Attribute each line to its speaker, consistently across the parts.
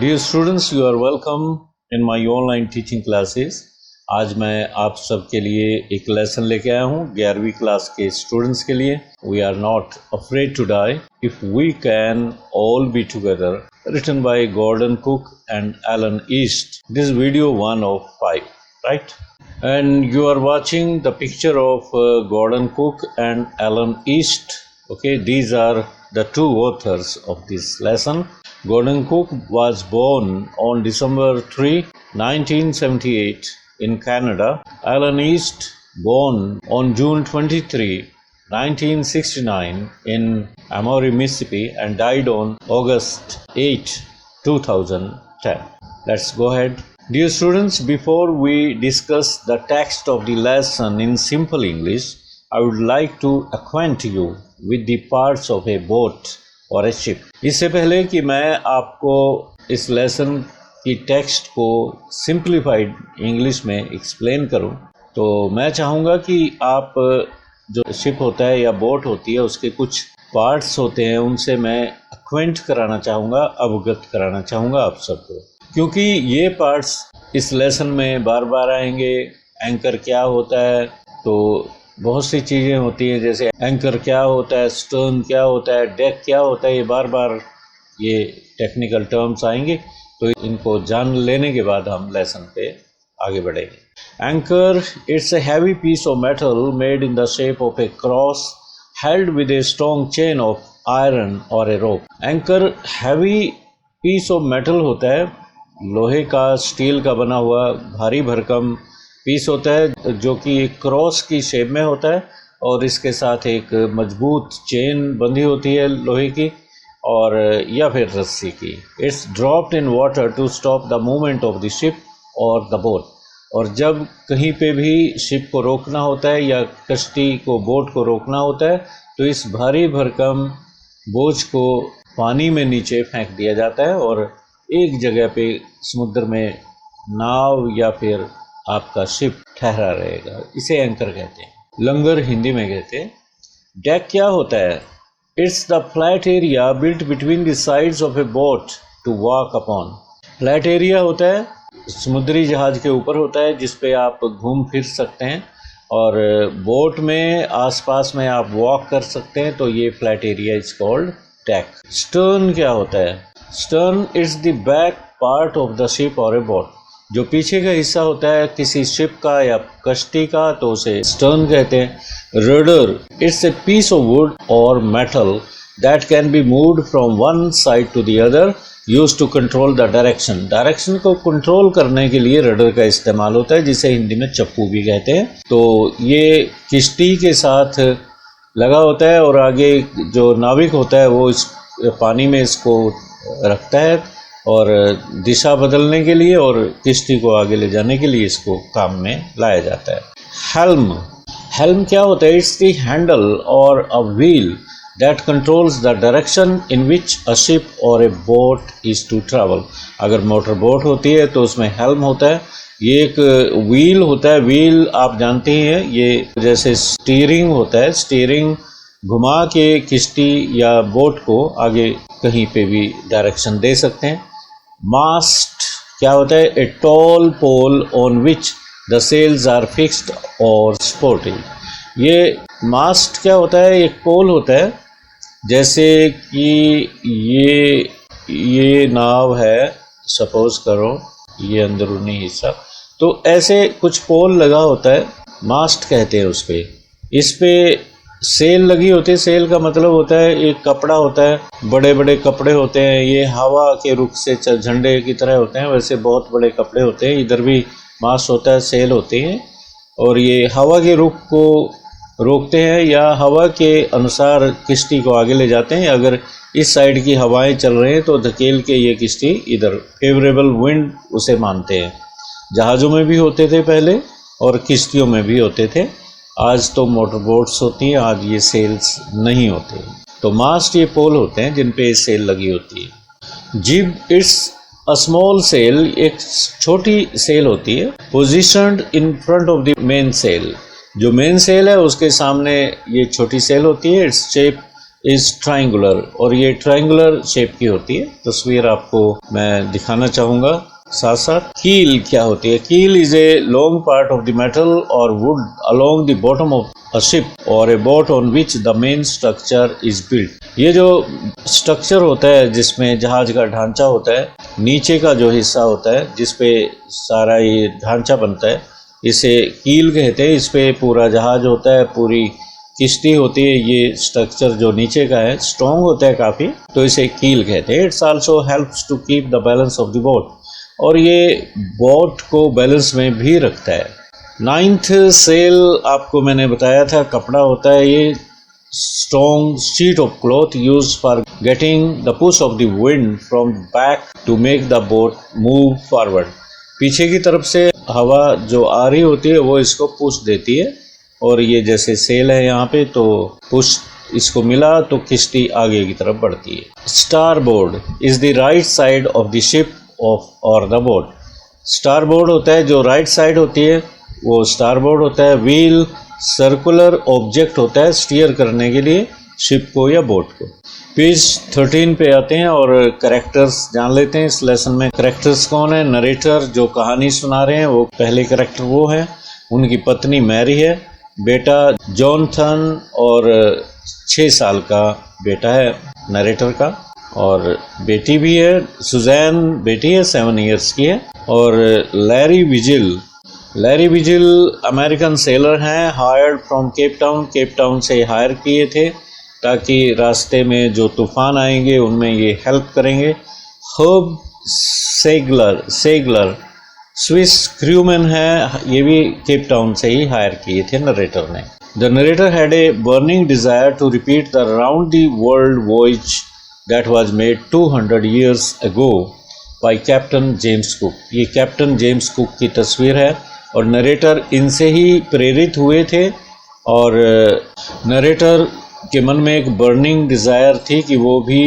Speaker 1: Dear students, you are welcome in my online teaching classes. आज मैं आप सबके लिए एक लेसन लेके आया हूँ 11वीं क्लास के स्टूडेंट्स के लिए. We are not afraid to die if we can all be together. Written by Gordon Cook and Alan East. This is video 1 of 5, right? And you are watching the picture of Gordon Cook and Alan East. Okay, these are the two authors of this lesson. Gordon Cook was born on December 3, 1978 in Canada. Alan East born on June 23, 1969 in Amory, Mississippi and died on August 8, 2010. Let's go ahead. Dear students, before we discuss the text of the lesson in simple English, I would like to acquaint you with the parts of a boat और ए ship. इससे पहले कि मैं आपको इस lesson की text को simplified English में एक्सप्लेन करूं, तो मैं चाहूँगा कि आप जो शिप होता है या बोट होती है उसके कुछ पार्ट्स होते हैं उनसे मैं अक्वेंट कराना चाहूँगा, अवगत कराना चाहूँगा आप सबको, क्योंकि ये पार्ट्स इस लेसन में बार बार आएंगे. एंकर क्या होता है, तो बहुत सी चीज़ें होती हैं, जैसे एंकर क्या होता है, स्टर्न क्या होता है, डेक क्या होता है, ये बार बार ये टेक्निकल टर्म्स आएंगे. तो इनको जान लेने के बाद हम लेसन पे आगे बढ़ेंगे. Anchor it's a heavy piece of metal made in the shape of a cross held with a strong chain of iron और a rope. Anchor heavy piece of metal होता है, लोहे का, स्टील का बना हुआ भारी भरकम पीस होता है जो कि क्रॉस की शेप में होता है और इसके साथ एक मजबूत चेन बंधी होती है लोहे की और या फिर रस्सी की. It's dropped in water to stop the movement of the ship और द बोट. और जब कहीं पे भी शिप को रोकना होता है या कश्ती को, बोट को रोकना होता है, तो इस भारी भरकम बोझ को पानी में नीचे फेंक दिया जाता है और एक जगह पे समुद्र में नाव या फिर आपका शिप ठहरा रहेगा. इसे एंकर कहते हैं. लंगर हिंदी में कहते हैं. डेक क्या होता है? It's the flat area built between the sides of a boat to walk upon. Flat area होता है, समुद्री जहाज के ऊपर होता है जिस पे आप घूम फिर सकते हैं और बोट में आसपास में आप वॉक कर सकते हैं, तो ये flat area is called deck. Stern क्या होता है? Stern it's the back part of the ship और ए बोट. जो पीछे का हिस्सा होता है किसी शिप का या कश्ती का, तो उसे स्टर्न कहते हैं. Rudder it's a piece of wood और metal that can be moved from one side to the other used to control the direction. Direction को कंट्रोल करने के लिए रडर का इस्तेमाल होता है, जिसे हिंदी में चप्पू भी कहते हैं. तो ये किश्ती के साथ लगा होता है और आगे जो नाविक होता है वो इस पानी में इसको रखता है और दिशा बदलने के लिए और किश्ती को आगे ले जाने के लिए इसको काम में लाया जाता है. हेल्म. हेल्म क्या होता है? इट्स द हैंडल और a wheel that controls the direction in which a ship और a boat is to travel. अगर मोटर बोट होती है तो उसमें हेल्म होता है. ये एक व्हील होता है. व्हील आप जानते ही हैं, ये जैसे स्टीयरिंग होता है. स्टीयरिंग घुमा के किश्ती या बोट को आगे कहीं पे भी डायरेक्शन दे सकते हैं. मास्ट क्या होता है? A tall pole on which the sails are fixed और सपोर्टेड. ये मास्ट क्या होता है? एक पोल होता है, जैसे कि ये नाव है, सपोज करो ये अंदरूनी हिस्सा, तो ऐसे कुछ पोल लगा होता है, मास्ट कहते हैं उस पे. इस पे सेल लगी होती है. सेल का मतलब होता है एक कपड़ा होता है, बड़े बड़े कपड़े होते हैं, ये हवा के रुख से झंडे की तरह होते हैं, वैसे बहुत बड़े कपड़े होते हैं. इधर भी मास्ट होता है, सेल होते हैं और ये हवा के रुख को रोकते हैं या हवा के अनुसार किश्ती को आगे ले जाते हैं. अगर इस साइड की हवाएं चल रही हैं तो धकेल के ये किश्ती इधर, फेवरेबल विंड उसे मानते हैं. जहाज़ों में भी होते थे पहले और किश्तियों में भी होते थे. आज तो मोटर बोट्स होती हैं, आज ये सेल्स नहीं होते. तो मास्ट ये पोल होते हैं जिन पे सेल लगी होती है. जिब इट्स अ स्मॉल सेल, एक छोटी सेल होती है, positioned in front of the main sail. जो मेन सेल है उसके सामने ये छोटी सेल होती है. इट्स शेप is triangular और ये triangular शेप की होती है। तस्वीर आपको मैं दिखाना चाहूँगा साथ साथ। कील क्या होती है? Keel is a long part of the metal और wood along the bottom of a ship और a boat on which the main structure is built. ये जो स्ट्रक्चर होता है जिसमें जहाज का ढांचा होता है, नीचे का जो हिस्सा होता है जिसपे सारा ये ढांचा बनता है, इसे कील कहते हैं। इस पे पूरा जहाज होता है, पूरी किश्ती होती है। ये स्ट्रक्चर जो नीचे का है स्ट्रॉन्ग होता है काफ़ी, तो इसे कील कहते हैं। It's also helps to keep the balance of the boat और ये बोट को बैलेंस में भी रखता है। 9th सेल आपको मैंने बताया था कपड़ा होता है। ये strong sheet of cloth use for getting the push of the wind from back to make the boat move forward. पीछे की तरफ से हवा जो आ रही होती है वो इसको पुश देती है और ये जैसे सेल है यहाँ पे, तो पुश इसको मिला तो किश्ती आगे की तरफ बढ़ती है। Star board is the right side of the ship of और द बोट। स्टार बोर्ड होता है जो राइट साइड होती है वो स्टार बोर्ड होता है। व्हील सर्कुलर ऑब्जेक्ट होता है स्टीयर करने के लिए शिप को या बोट को। पेज 13 पे आते हैं और कैरेक्टर्स जान लेते हैं इस लेसन में। कैरेक्टर्स कौन है? नरेटर जो कहानी सुना रहे हैं वो पहले कैरेक्टर वो है। उनकी पत्नी मैरी है, बेटा जॉनथन और 6 साल का बेटा है नरेटर का, और बेटी भी है सुजैन, बेटी है 7 इयर्स की है। और लैरी विजिल अमेरिकन सेलर हैं, हायर्ड फ्रॉम केप टाउन से हायर किए थे ताकि रास्ते में जो तूफान आएंगे उनमें ये हेल्प करेंगे। हर्ब सेगलर स्विस क्रूमैन है, ये भी केप टाउन से ही हायर किए थे नरेटर ने। The narrator had a burning desire to repeat the round the world voyage that was made 200 years ago by captain James Cook. ये कैप्टन जेम्स कुक की तस्वीर है और नरेटर इनसे ही प्रेरित हुए थे और नरेटर के मन में एक बर्निंग डिज़ायर थी कि वो भी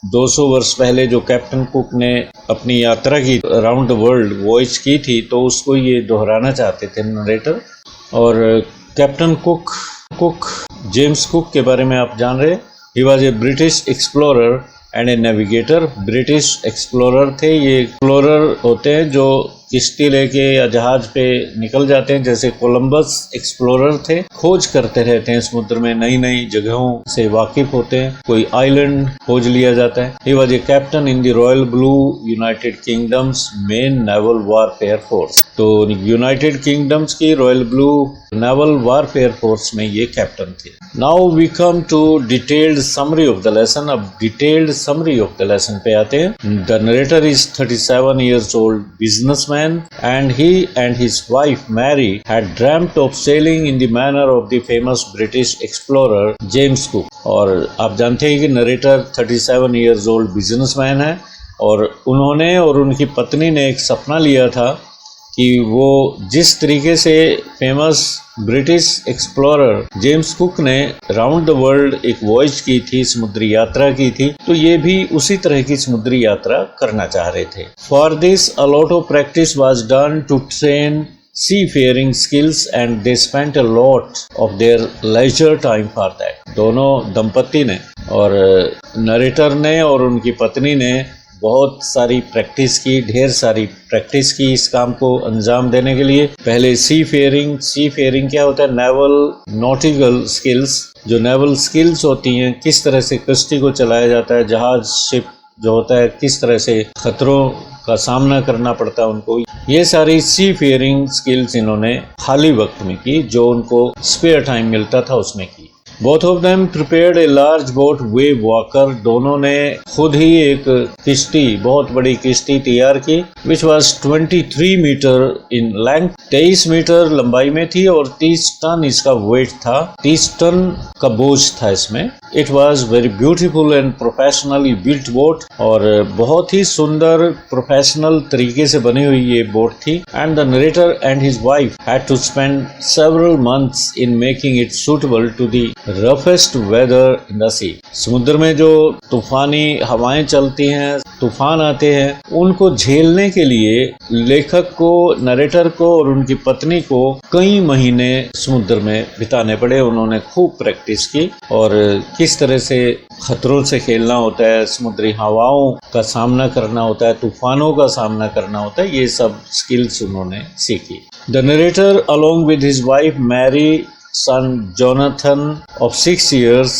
Speaker 1: 200 वर्ष पहले जो कैप्टन कुक ने अपनी यात्रा की अराउंड द वर्ल्ड वॉयज की थी तो उसको ये दोहराना चाहते थे नरेटर। और कैप्टन कुक जेम्स कुक के बारे में आप जान रहे। He was a British explorer and a navigator। British explorer थे। ये एक्सप्लोरर होते हैं जो किश्ती लेके या जहाज पे निकल जाते हैं, जैसे कोलंबस एक्सप्लोरर थे, खोज करते रहते हैं समुद्र में, नई नई जगहों से वाकिफ होते हैं। कोई आइलैंड खोज लिया जाता है। He was a captain in the Royal Blue United Kingdom's main naval warfare force। तो यूनाइटेड किंगडम्स की Royal Blue Naval Warfare Force में ये कैप्टन थे। Now we come to detailed summary of the lesson. अब detailed summary of the lesson पे आते हैं। The narrator is 37 years old businessman and he and his wife Mary had dreamt of sailing in the manner of the famous British explorer James Cook। और आप जानते हैं कि narrator 37 years old businessman है और उन्होंने और उनकी पत्नी ने एक सपना लिया था कि वो जिस तरीके से famous British explorer James cook ने राउंड द वर्ल्ड एक वॉयज की थी, समुद्री यात्रा की थी, तो ये भी उसी तरह की समुद्री यात्रा करना चाह रहे थे। For this a lot of practice was done to train seafaring skills and they spent a lot of their leisure time for that। दोनों दंपति ने और नरेटर ने और उनकी पत्नी ने बहुत सारी प्रैक्टिस की, ढेर सारी प्रैक्टिस की इस काम को अंजाम देने के लिए। पहले सी फेयरिंग क्या होता है? Naval nautical skills. जो नेवल स्किल्स होती हैं, किस तरह से कश्ती को चलाया जाता है, जहाज शिप जो होता है किस तरह से खतरों का सामना करना पड़ता है उनको, ये सारी सी फेयरिंग स्किल्स इन्होंने खाली वक्त में की, जो उनको स्पेयर टाइम मिलता था उसमें की। Both of them prepared a large boat wave walker. दोनों ने खुद ही एक किश्ती, बहुत बड़ी किश्ती तैयार की, which was 23 metre in length. 23 metre लंबाई में थी और 30 टन इसका वेट था, 30 टन का बोझ था इसमें। It was very beautiful and professionally built boat. और बहुत ही सुंदर प्रोफेशनल तरीके से बनी हुई ये बोट थी। And the narrator and his wife had to spend several months in making it suitable to the roughest weather in the sea. समुद्र में जो तूफानी हवाएं चलती हैं, तूफान आते हैं, उनको झेलने के लिए लेखक को, नरेटर को और उनकी पत्नी को कई महीने समुद्र में बिताने पड़े। उन्होंने खूब प्रैक्टिस की और किस तरह से खतरों से खेलना होता है, समुद्री हवाओं का सामना करना होता है, तूफानों का सामना करना होता है, ये सब स्किल्स उन्होंने सीखी। The narrator along with his wife Mary, son Jonathan of 6 years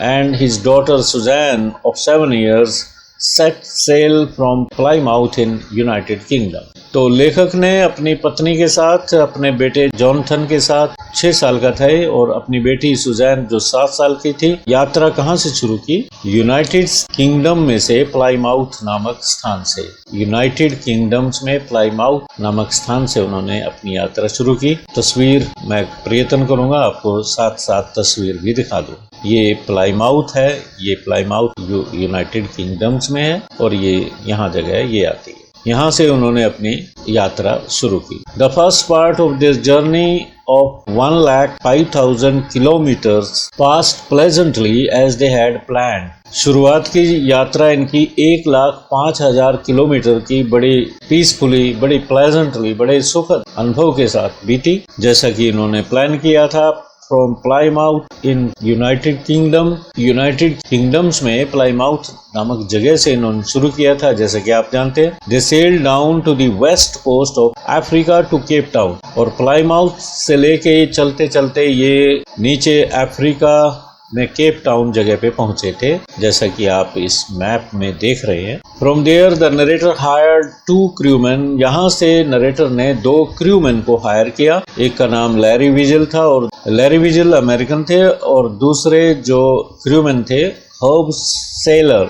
Speaker 1: and his daughter Suzanne of 7 years set sail from Plymouth in United Kingdom। तो लेखक ने अपनी पत्नी के साथ, अपने बेटे जॉनथन के साथ 6 साल का था और अपनी बेटी सुजैन जो 7 साल की थी, यात्रा कहाँ से शुरू की? यूनाइटेड किंगडम में से, प्लाईमाउथ नामक स्थान से। यूनाइटेड किंगडम्स में प्लाईमाउथ नामक स्थान से उन्होंने अपनी यात्रा शुरू की। तस्वीर मैं प्रयत्न करूंगा आपको साथ साथ तस्वीर भी दिखा दूं। ये प्लाईमाउथ है, ये प्लाईमाउथ यूनाइटेड किंगडम्स में है और ये यहाँ जगह है, ये आती है। यहाँ से उन्होंने अपनी यात्रा शुरू की। The first part of this journey of 1,05,000 kilometers passed pleasantly as they had planned। शुरुआत की यात्रा इनकी 1,05,000 किलोमीटर की बड़ी पीसफुली, बड़ी प्लेजेंटली, बड़े सुखद अनुभव के साथ बीती, जैसा कि इन्होंने प्लान किया था। From Plymouth in United kingdom, United kingdoms में प्लाईमाउथ नामक जगह से इन्होंने शुरू किया था, जैसे कि आप जानते हैं। They sailed down to the west coast of Africa to Cape Town. और प्लाईमाउथ से लेके चलते चलते ये नीचे अफ्रीका में केप टाउन जगह पे पहुंचे थे, जैसा कि आप इस मैप में देख रहे हैं। From there the narrator hired 2 crewman. यहाँ से नरेटर ने 2 क्रूमैन को हायर किया। एक का नाम लैरी विजिल था और लैरी विजिल अमेरिकन थे और दूसरे जो क्रूमैन थे हर्ब सेलर,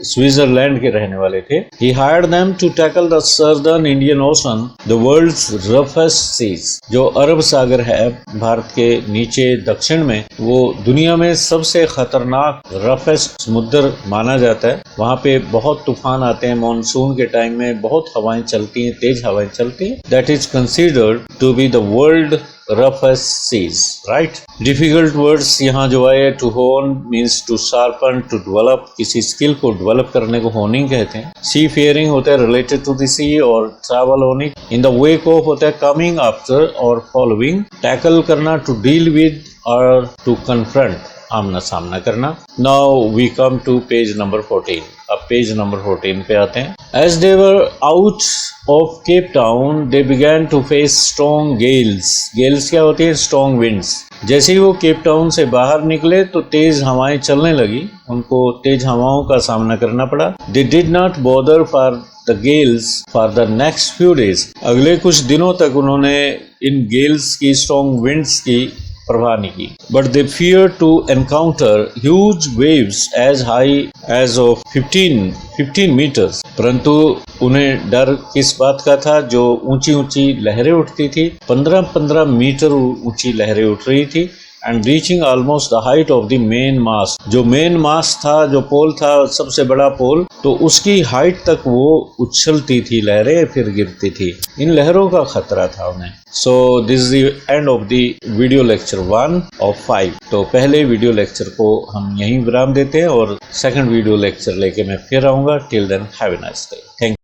Speaker 1: स्विट्जरलैंड के रहने वाले थे। He hired them to tackle the southern Indian Ocean, the world's roughest seas। जो अरब सागर है भारत के नीचे दक्षिण में, वो दुनिया में सबसे खतरनाक रफेस्ट समुद्र माना जाता है। वहाँ पे बहुत तूफान आते हैं, मानसून के टाइम में बहुत हवाएं चलती हैं, तेज हवाएं चलती हैं। That is considered to be the world roughest seas, right? Difficult words यहाँ जो आए, to hone means to sharpen, to develop, किसी स्किल को डेवलप करने को होनिंग कहते हैं। सी फेयरिंग होता है रिलेटेड टू द सी और travel on it. In the wake of होता है कमिंग आफ्टर और फॉलोइंग। टैकल करना, टू डील विद और टू कन्फ्रंट, आमना सामना करना। Now we come to page number 14। अब पेज नंबर 14 पे आते हैं। As they were out of Cape Town, they began to face strong gales। Gales क्या होती है? Strong winds। जैसे ही वो केप टाउन से बाहर निकले तो तेज हवाएं चलने लगी, उनको तेज हवाओं का सामना करना पड़ा। They did not bother for the gales for the next few days। अगले कुछ दिनों तक उन्होंने इन गेल्स की, स्ट्रॉन्ग विंड्स की परवाह नहीं की। But they fear to encounter huge waves as high as of 15 metres. परंतु उन्हें डर किस बात का था? जो ऊंची ऊंची लहरें उठती थी, 15 मीटर ऊंची लहरें उठ रही थी। And reaching almost the height of the main mast. जो मेन मास्ट था, जो पोल था, सबसे बड़ा पोल, तो उसकी हाइट तक वो उछलती थी लहरें, फिर गिरती थी। इन लहरों का खतरा था उन्हें। So this is the end of the video lecture 1 of 5। तो पहले वीडियो लेक्चर को हम यहीं विराम देते हैं और सेकंड वीडियो लेक्चर लेके मैं फिर आऊंगा। Till then have a nice day. Thank you.